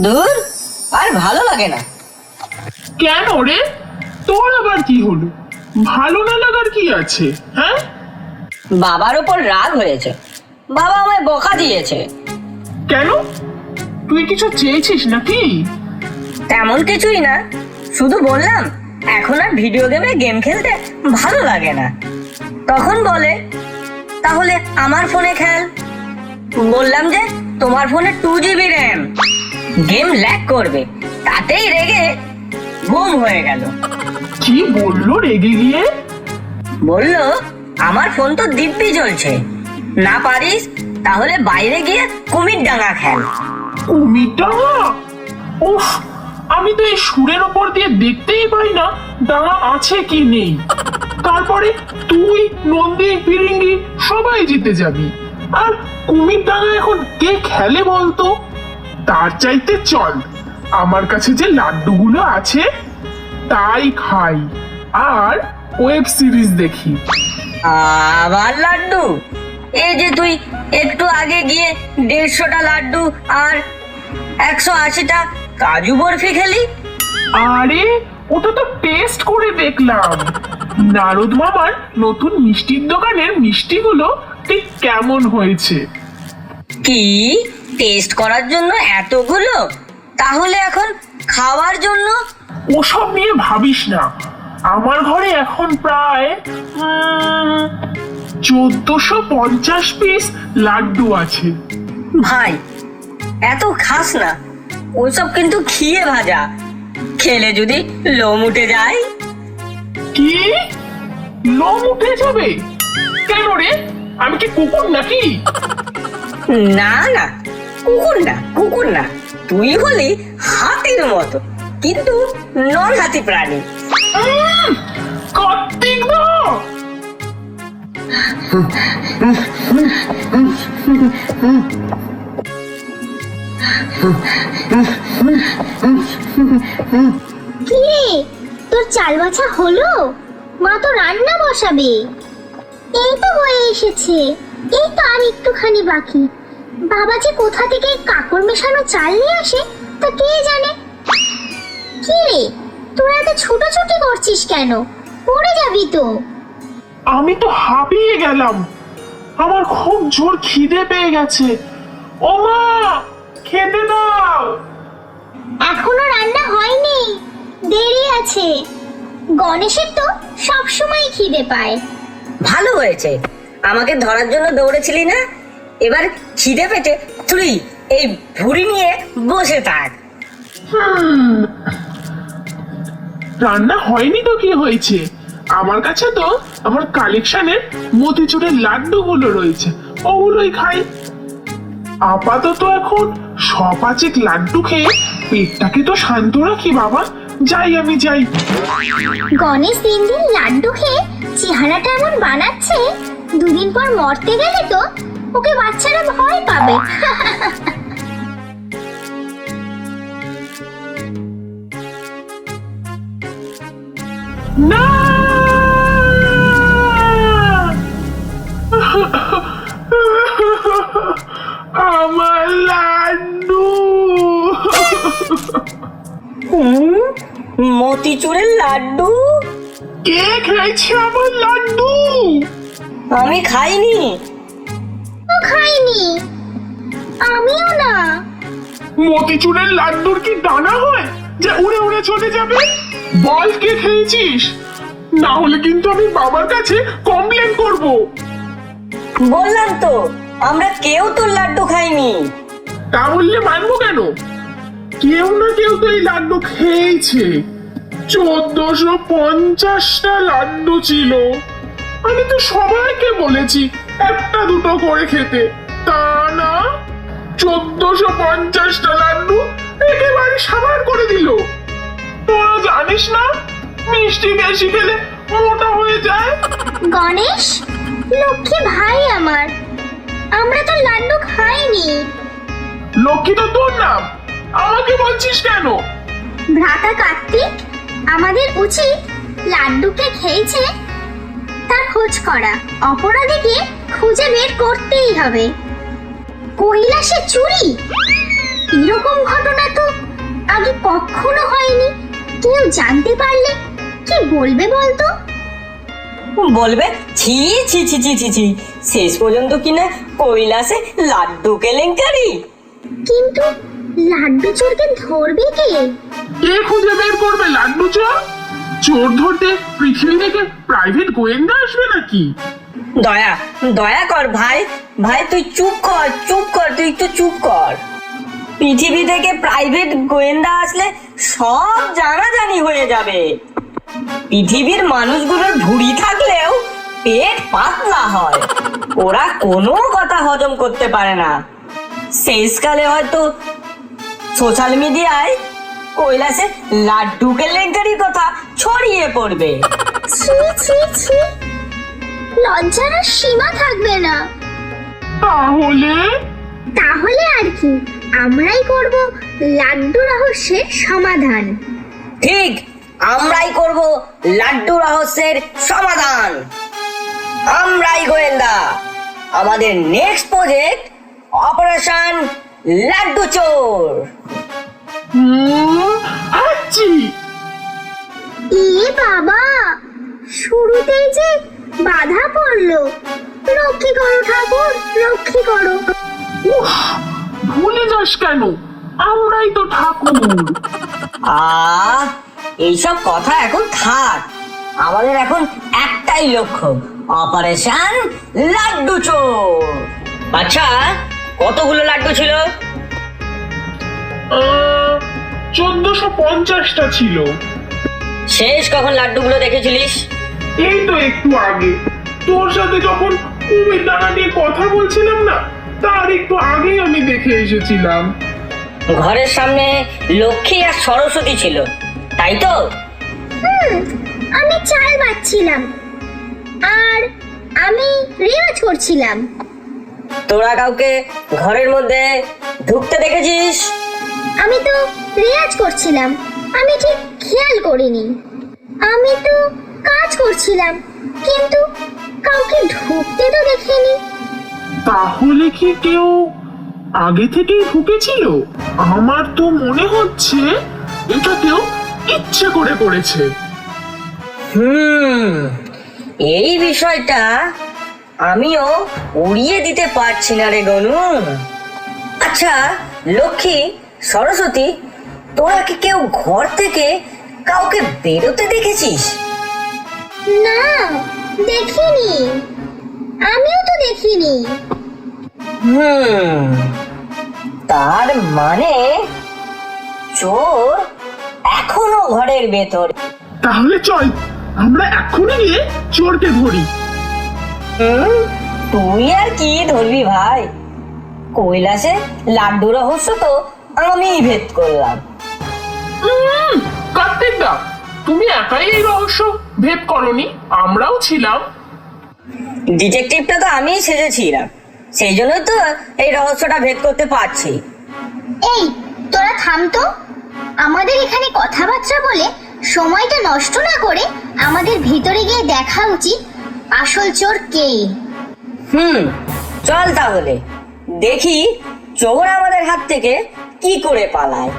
দূর, আর ভালো লাগে না। কেন রে, তোর আবার কি হলো? ভালো না লাগার কি আছে? হ্যাঁ, বাবার উপর রাগ হয়েছে, বাবা আমায় বকা দিয়েছে। কেন? তুই কিছু চেয়েছিস নাকি? তেমন কিছুই না, শুধু বললাম এখন আর ভিডিও গেম খেলতে ভালো লাগে না। তখন বলে তাহলে আমার ফোনে খেল। বললাম যে তোমার ফোনে 2 GB র্যাম, গেম ল্যাগ করবে, তাতেই রেগে গুম হয়ে গেল। কি বললো রেগে গিয়ে? বলল আমার ফোন তো দিব্যি চলছে, না পারিস তাহলে বাইরে গিয়ে কুমির ডাঙা খেল। কুমিরডাঙা? উফ, আমি তো এই সুরের ওপর দিয়ে দেখতেই পাই না ডাঙা আছে কি নেই। তারপরে তুই, নন্দী, ফিরিঙ্গি সবাই জিতে যাবি। আর কুমির ডাঙা এখন কে খেলে বলতো? তার চাইতে চল, আমার কাছে যে লাড্ডুগুলো আছে তাই খাই আর ওয়েব সিরিজ দেখি। আবার লাড্ডু? এই যে তুই একটু আগে গিয়ে 150টা লাড্ডু আর 180টা কাজু বরফি খেলি। আরে ওটা তো টেস্ট করে দেখলাম, নারদ মামার নতুন মিষ্টির দোকানের মিষ্টিগুলো ঠিক কেমন হয়েছে। কি টেস্ট করার জন্য এতগুলো? তাহলে এখন খাওয়ার জন্য? ওসব নিয়ে ভাবিস না, আমার ঘরে এখন প্রায় 1450 পিস লাড্ডু আছে। ভাই এত খাস না, ওসব কিন্তু ঘিয়ে ভাজা, খেলে যদি লোম উঠে যায়। কি লোম উঠে যাবে? কেন রে, আমি কি কুকুর নাকি? না না, কুকুর না, কুকুর না, তুই হলি হাতির মতো, কিন্তু নন হাতি প্রাণী। কার্তিক দা, কি রে, তোর চাল বাছা হলো? মা তো রান্না বসাবে। এই তো হয়ে এসেছে, এই তো আর একটুখানি বাকি। বাবা যে কোথা থেকে কাকড় মেশানো চাল নিয়ে আসে তা কে জানে। কি রে, তোরা এত ছুটোছুটি করছিস কেন? পড়ে যাবি তো। আমি তো হাঁপিয়ে গেলাম, আমার খুব জোর খিদে পেয়ে গেছে। ও মা, খেতে দাও। এখনো রান্না হয়নি, দেরি আছে। গণেশের তো সবসময় খিদে পায়। ভালো হয়েছে আমাকে ধরার জন্য দৌড়েছিলি না, এবার খিদে পেটে তুই এই ভুঁড়ি নিয়ে বসে থাক। রান্না হয়নি তো কি হয়েছে, আমার কাছে তো আমার কালেকশনের মতিচুরের লাড্ডুগুলো রয়েছে, ওগুলোই খাই। আপাতত এখন সপাচিক লাড্ডু খেয়ে পেটটাকে তো শান্ত রাখি বাবা। যাই, আমি যাই। গণেশ দিন দিন লাড্ডু খেয়ে চেহারাটা এমন বানাচ্ছে, 2 দিন পর মরতে গেলে তো ওকে বাচ্চারা ভয় পাবে। না, আমার লাড্ডু। মতিচুরের লাড্ডু? কে খেয়েছে আমার লাড্ডু? আমি খাইনি। ও খাইনি, আমিও না। মতিচুরের লাড্ডুর কি দানা হয় যে উড়ে উড়ে চলে যাবে? বল কে খেয়েছিস, না হলে কিন্তু আমি বাবার কাছে কমপ্লেন করব। বললাম তো আমরা কেউ তোর লাড্ডু খাইনি। তা বললে মানবো কেন? কেউ না কেউ তো এই লাড্ডু খেয়েছে। 1450টা লাড্ডু ছিল, আমি তো সবাইকে বলেছি একটা দুটো করে খেতে, তা না 1450টা লাড্ডু একেবারে সাবার করে দিল। তোরা জানিস না মিষ্টি বেশি খেলে মোটা হয়ে যায়। গণেশ, লক্ষ্মী ভাই আমার, আমরা তো লাড্ডু খাইনি। লক্ষ্মী তো তোর নাম, আমাকে বলছিস কেন? ভ্রাতা কার্তিক, আমাদের উচিত লাড্ডুকে খেয়েছে তার খোঁজ করা, অপরাধীকে খুঁজে বের করতেই হবে। কৈলাসে চুরি, এরকম ঘটনা তো জানতে পারলে কি বলবে বলতো? বলবে ছি ছি ছি ছি ছি ছি, শেষ পর্যন্ত কিনা কৈলাসে লাড্ডু কেলেঙ্কারি। কিন্তু লাড্ডু চোরকে ধরবে কে? কে খুঁজে বের করবে লাড্ডু চোর? চোর ধরতে পৃথিবী থেকে প্রাইভেট গোয়েন্দা আসবে নাকি? দয়া দয়া কর ভাই, ভাই তুই চুপ কর, তুই একটু চুপ কর। পৃথিবী থেকে প্রাইভেট গোয়েন্দা আসলে সব জানাজানি হয়ে যাবে। পৃথিবীর মানুষগুলোর ভুঁড়ি থাকলেও পেট পাতলা হয়, ওরা কোনো কথা হজম করতে পারে না। শেষকালে হয়তো সোশ্যাল মিডিয়ায় কৈলাসে লাড্ডু কেলেঙ্কারির কথা ছড়িয়ে পড়বে। ছি ছি ছি, লজ্জার আর সীমা থাকবে না। তাহলে তাহলে আর কি, আমরাই করব লাড্ডু রহস্যের সমাধান। ঠিক, আমরাই করব লাড্ডু রহস্যের সমাধান। আমরাই গোয়েন্দা। আমাদের নেক্সট প্রজেক্ট অপারেশন লাড্ডু চোর। হাঁচি। এ বাবা, শুরুতেই যে বাধা পড়লো। রক্ষী করো ঠাকুর, রক্ষী করো। উফ, ভুলে যাস কেন, আমরাই তো ঠাকুর। এইসব কথা এখন থাক, আমাদের এখন একটাই লক্ষ্য, অপারেশন লাড্ডু চোর। আচ্ছা, কতগুলো লাড্ডু ছিল? 1450টা ছিল। শেষ কখন লাড্ডুগুলো দেখেছিলিস? এই তো একটু আগে তোর সাথে যখন কুমির ডানা নিয়ে কথা বলছিলাম না, তার একটু আগেই আমি দেখে এসেছিলাম। ঘরের সামনে লক্ষ্মী আর সরস্বতী ছিল, তাই তো? আমি চাল বাচ্ছিলাম আর আমি রেওয়াজ করছিলাম। তোরা কাউকে ঘরের মধ্যে ঢুকতে দেখেছিস? আমি তো রেওয়াজ করছিলাম, আমি ঠিক খেয়াল করিনি। আমি তো কাজ করছিলাম, কিন্তু কাউকে ঢুকতে তো দেখিনি। তাহলে কি কেউ আগে থেকেই ঢুকেছিল? আমার তো মনে হচ্ছে এটা কেউ ইচ্ছে করে করেছে। এই বিষয়টা আমিও উড়িয়ে দিতে পারছি না রে গনু। আচ্ছা লক্ষ্মী, সরস্বতী, তোরা কি কেউ ঘর থেকে কাউকে বেরোতে দেখেছিস? না, দেখিনি, আমিও তো দেখিনি। তার মানে চোর এখনো ঘরের ভেতর। তাহলে চল আমরা এখনই গিয়ে চোরকে ধরি। তুই আর কি ধরবি ভাই, কৈলাসে লাড্ডু রহস্য তো আমিই ভেদ করলাম। কার্তিক দা, তুমি একাই এই রহস্য ভেদ করনি, আমরাও ছিলাম। ডিটেকটিভটা তো আমিই সেজেছিলাম, সেই জন্যই তো এই রহস্যটা ভেদ করতে পারছি। এই তোরা থাম তো, আমাদের এখানে কথাবার্তা বলে সময়টা নষ্ট না করে আমাদের ভিতরে গিয়ে দেখা উচিত আসল চোর কে। চল তাহলে দেখি চোর আমাদের হাত থেকে কি করে পালায়।